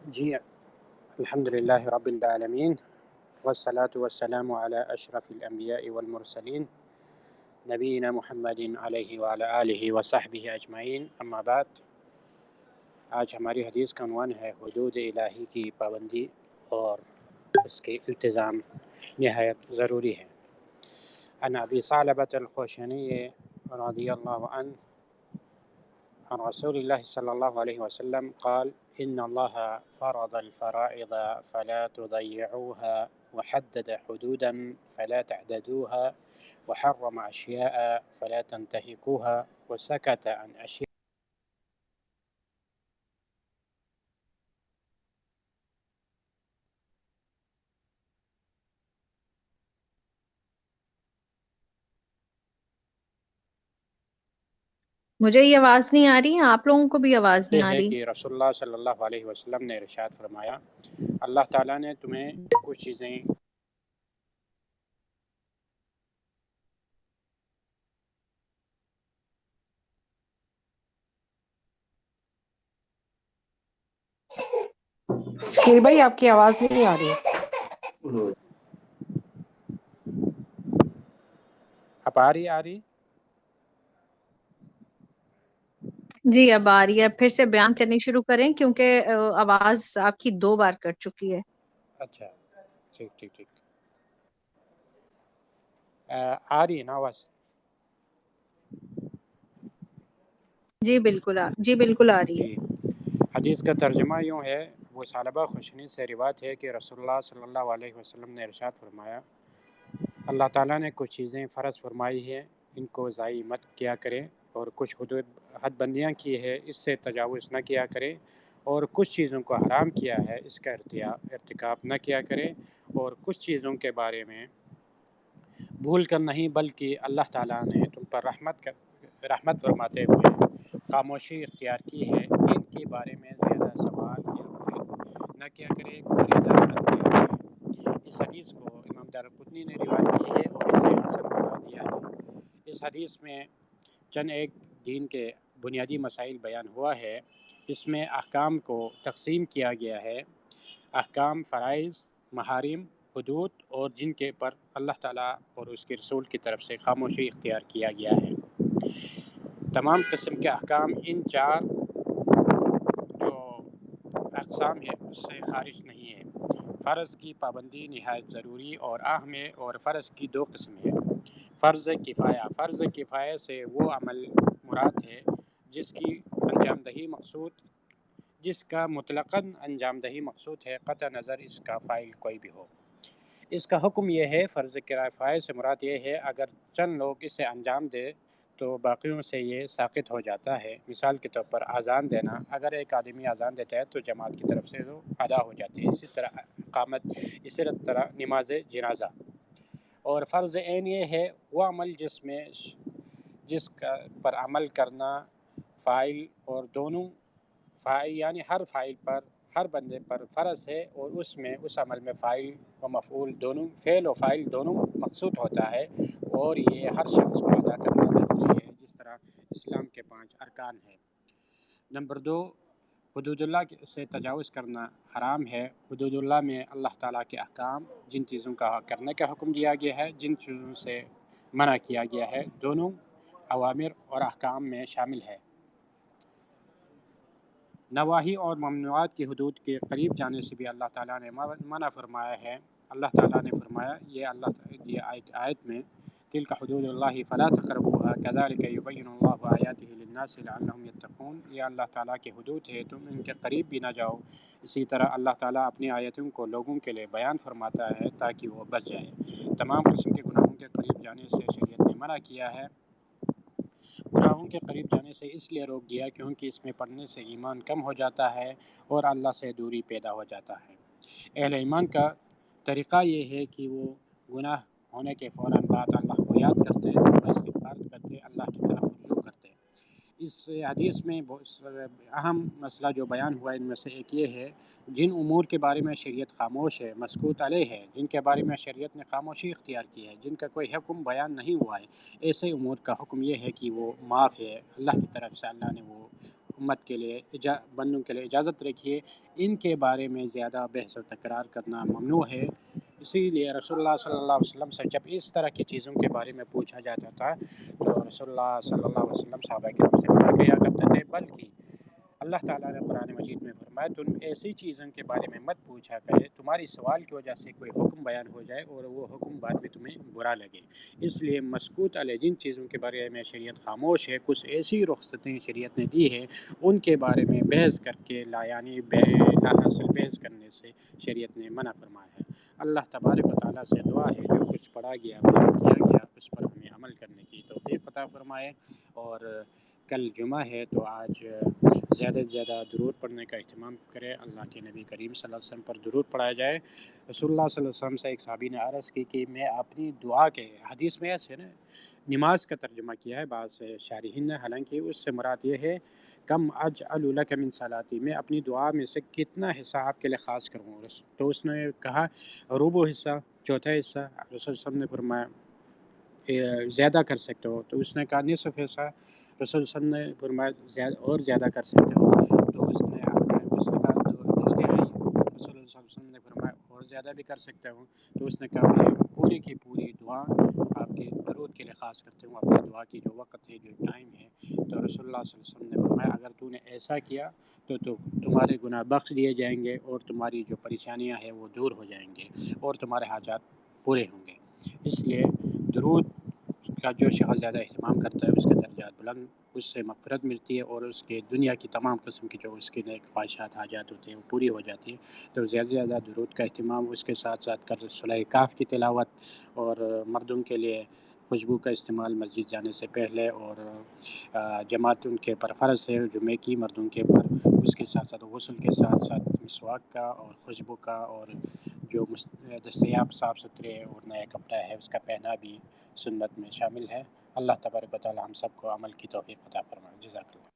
جی الحمد للہ رب العالمین والصلاة والسلام علی اشرف الانبیاء والمرسلین نبینا محمد علیہ وعلی آلہ وصحبہ اجمعین، اما بعد۔ آج ہماری حدیث کا عنوان ہے حدود الہی کی پابندی اور اس کے التزام نہایت ضروری ہے۔ عن ابی ثعلبۃ الخشنی رضی اللہ عنہ عن رسول الله صلى الله عليه وسلم قال إن الله فرض الفرائض فلا تضيعوها وحدد حدودا فلا تعتدوها وحرم أشياء فلا تنتهكوها وسكت عن أشياء مجھے یہ آواز نہیں آ رہی ہے، آپ لوگوں کو بھی آواز نہیں آ ہے رہی؟ کہ رسول اللہ صلی اللہ علیہ وسلم نے ارشاد فرمایا، اللہ تعالیٰ نے تمہیں کچھ چیزیں شکیل بھائی آپ کی آواز نہیں آ رہی ہے۔ اب آ رہی جی اب آ رہی ہے، پھر سے بیان کرنی شروع کریں کیونکہ آواز آپ کی 2 بار کٹ چکی ہے۔ اچھا ٹھیک آ رہی ہے نا آواز؟ جی بالکل آ رہی ہے۔ جی، حدیث کا ترجمہ یوں ہے، وہ ثعلبہ خشنی سے روایت ہے کہ رسول اللہ صلی اللہ علیہ وسلم نے ارشاد فرمایا، اللہ تعالیٰ نے کچھ چیزیں فرض فرمائی ہیں، ان کو ضائع مت کیا کریں، اور کچھ حد بندیاں کی ہے، اس سے تجاوز نہ کیا کریں، اور کچھ چیزوں کو حرام کیا ہے، اس کا ارتکاب نہ کیا کریں، اور کچھ چیزوں کے بارے میں بھول کر نہیں بلکہ اللہ تعالیٰ نے تم پر رحمت فرماتے ہوئے خاموشی اختیار کی ہے، ان کے بارے میں زیادہ سوال یا نہ کیا کرے، بریدہ نہ کیا کرے۔ اس حدیث کو امام دارقطنی نے روایت کی ہے اور اسے حسن قرار دیا ہے۔ اس حدیث میں چند ایک دین کے بنیادی مسائل بیان ہوا ہے۔ اس میں احکام کو تقسیم کیا گیا ہے، احکام، فرائض، محارم، حدود، اور جن کے پر اللہ تعالیٰ اور اس کے رسول کی طرف سے خاموشی اختیار کیا گیا ہے۔ تمام قسم کے احکام ان 4 جو اقسام ہے اس سے خارج نہیں ہے۔ فرض کی پابندی نہایت ضروری اور اہم ہے، اور فرض کی 2 قسم ہے۔ فرض کفایہ، فرض کفایہ سے وہ عمل مراد ہے جس کی انجام دہی مقصود، جس کا مطلقاً انجام دہی مقصود ہے، قطع نظر اس کا فاعل کوئی بھی ہو۔ اس کا حکم یہ ہے، فرض کفایہ سے مراد یہ ہے اگر چند لوگ اسے انجام دے تو باقیوں سے یہ ساقط ہو جاتا ہے۔ مثال کے طور پر اذان دینا، اگر ایک آدمی اذان دیتا ہے تو جماعت کی طرف سے وہ ادا ہو جاتی ہے۔ اسی طرح اقامت، اسی طرح نماز جنازہ۔ اور فرض عین یہ ہے وہ عمل جس پر عمل کرنا فاعل اور دونوں فاعل یعنی ہر فاعل پر، ہر بندے پر فرض ہے، اور اس میں اس عمل میں فاعل و مفعول دونوں، فعل و فاعل دونوں مقصود ہوتا ہے، اور یہ ہر شخص کو ادا کرنا ضروری ہے، جس طرح اسلام کے 5 ارکان ہیں۔ نمبر 2، حدود اللہ سے تجاوز کرنا حرام ہے۔ حدود اللہ میں اللہ تعالیٰ کے احکام، جن چیزوں کا کرنے کا حکم دیا گیا ہے، جن چیزوں سے منع کیا گیا ہے، دونوں اوامر اور احکام میں شامل ہے۔ نواہی اور ممنوعات کی حدود کے قریب جانے سے بھی اللہ تعالیٰ نے منع فرمایا ہے۔ اللہ تعالیٰ نے فرمایا، یہ آیت میں، تلک حدود اللہ فلا تقربوها كذلك يبين الله آیاته للناس لعلهم يتقون۔ یہ اللہ تعالیٰ کے حدود ہے، تم ان کے قریب بھی نہ جاؤ۔ اسی طرح اللہ تعالیٰ اپنی آیتوں کو لوگوں کے لیے بیان فرماتا ہے تاکہ وہ بچ جائے۔ تمام قسم کے گناہوں کے قریب جانے سے شریعت نے منع کیا ہے۔ گناہوں کے قریب جانے سے اس لیے روک دیا کیونکہ اس میں پڑھنے سے ایمان کم ہو جاتا ہے اور اللہ سے دوری پیدا ہو جاتا ہے۔ اہل ایمان کا طریقہ یہ ہے کہ وہ گناہ ہونے کے فوراً بعد اللہ کو یاد کرتے، استغفار کرتے، اللہ کی طرف رجوع کرتے۔ اس حدیث میں اہم مسئلہ جو بیان ہوا ان میں سے ایک یہ ہے، جن امور کے بارے میں شریعت خاموش ہے، مسکوت علیہ ہے، جن کے بارے میں شریعت نے خاموشی اختیار کی ہے، جن کا کوئی حکم بیان نہیں ہوا ہے، ایسے امور کا حکم یہ ہے کہ وہ معاف ہے، اللہ کی طرف سے اللہ نے وہ امت کے لیے بندوں کے لیے اجازت رکھی ہے، ان کے بارے میں زیادہ بحث و تکرار کرنا ممنوع ہے۔ اسی لیے رسول اللہ صلی اللہ علیہ وسلم سے جب اس طرح کی چیزوں کے بارے میں پوچھا جاتا تھا تو رسول اللہ صلی اللہ علیہ وسلم صحابہ کرام سے منع کیا کرتے تھے، بلکہ اللہ تعالیٰ نے قرآن مجید میں فرمایا تم ایسی چیزوں کے بارے میں مت پوچھا کرے تمہاری سوال کی وجہ سے کوئی حکم بیان ہو جائے اور وہ حکم بعد میں تمہیں برا لگے۔ اس لیے مسکوت علیہ جن چیزوں کے بارے میں شریعت خاموش ہے، کچھ ایسی رخصتیں شریعت نے دی ہے ان کے بارے میں بحث کر کے یعنی لا حاصل بحث کرنے سے شریعت نے منع فرمایا ہے۔ اللہ تبارک و تعالیٰ سے دعا ہے جو کچھ پڑھا گیا بیان کیا گیا اس پر ہمیں عمل کرنے کی توفیق عطا فرمائے، اور کل جمعہ ہے تو آج زیادہ سے زیادہ درود پڑھنے کا اہتمام کرے، اللہ کے نبی کریم صلی اللہ علیہ وسلم پر درود پڑھایا جائے۔ رسول اللہ صلی اللہ علیہ وسلم سے ایک صحابی نے عرض کی کہ میں اپنی دعا کے حدیث میں ایسے نا نماز کا ترجمہ کیا ہے بعض شارحین نے، حالانکہ اس سے مراد یہ ہے کم اجعل لک من صلاتی، میں اپنی دعا میں سے کتنا حصہ آپ کے لیے خاص کروں، تو اس نے کہا ربع حصہ، چوتھا حصہ۔ رسول اللہ صلی اللہ علیہ وسلم نے فرمایا زیادہ کر سکتے ہو، تو اس نے کہا نصف حصہ۔ رسول صلی اللہ علیہ وسلم نے فرمایا اور زیادہ کر سکتے ہو، تو اس نے کہا دو تہائی۔ رسول اللہ صلی اللہ علیہ وسلم نے فرمایا اور زیادہ بھی کر سکتے ہوں، تو اس نے کہا میں پوری کی پوری دعا آپ کے درود کے لیے خاص کرتے ہوں، اپنی دعا کی جو وقت ہے جو ٹائم ہے۔ تو رسول اللہ صلی اللہ علیہ وسلم نے فرمایا اگر تو نے ایسا کیا تو تمہارے گناہ بخش دیے جائیں گے اور تمہاری جو پریشانیاں ہیں وہ دور ہو جائیں گے اور تمہارے حاجات پورے ہوں گے۔ اس لیے درود کا جو شخص زیادہ اہتمام کرتا ہے اس کے درجات بلند، اس سے مغفرت ملتی ہے اور اس کے دنیا کی تمام قسم کی جو اس کے نیک خواہشات حاجات ہوتے ہیں وہ پوری ہو جاتی ہے۔ تو زیادہ سے زیادہ درود کا اہتمام، اس کے ساتھ ساتھ کر سورہ کہف کی تلاوت، اور مردوں کے لیے خوشبو کا استعمال مسجد جانے سے پہلے، اور جماعت ان کے پر فرض ہے جمعے کی مردوں کے پر، اس کے ساتھ ساتھ غسل کے ساتھ ساتھ مسواک کا اور خوشبو کا، اور جو دستیاب صاف ستھرے اور نیا کپڑا ہے اس کا پہنا بھی سنت میں شامل ہے۔ اللہ تبارک و تعالی ہم سب کو عمل کی توفیق عطا فرمائے۔ جزاک اللہ۔